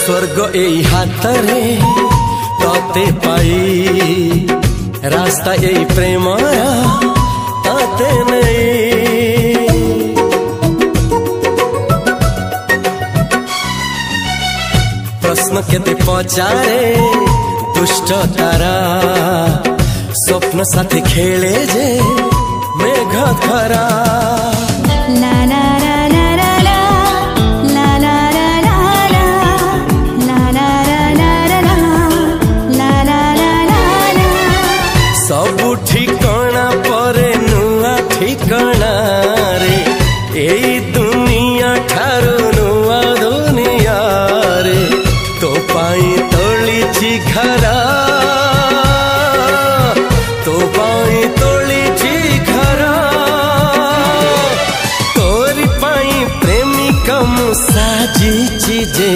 स्वर्ग एई हातरे तते पाई रास्ता एई प्रेम तते नहीं। प्रश्न केते पचारे दुष्ट तारा स्वप्न साथी खेले जे मेघ खरा। सबु ठिकाना परे नुआ ठिकाना रे एई दुनिया ठारू नुआ दुनिया रे। तो पाई तोलिछि घरा तो पाई तोलिछि घरा तोरी पाई प्रेमिका मु साजिछि जे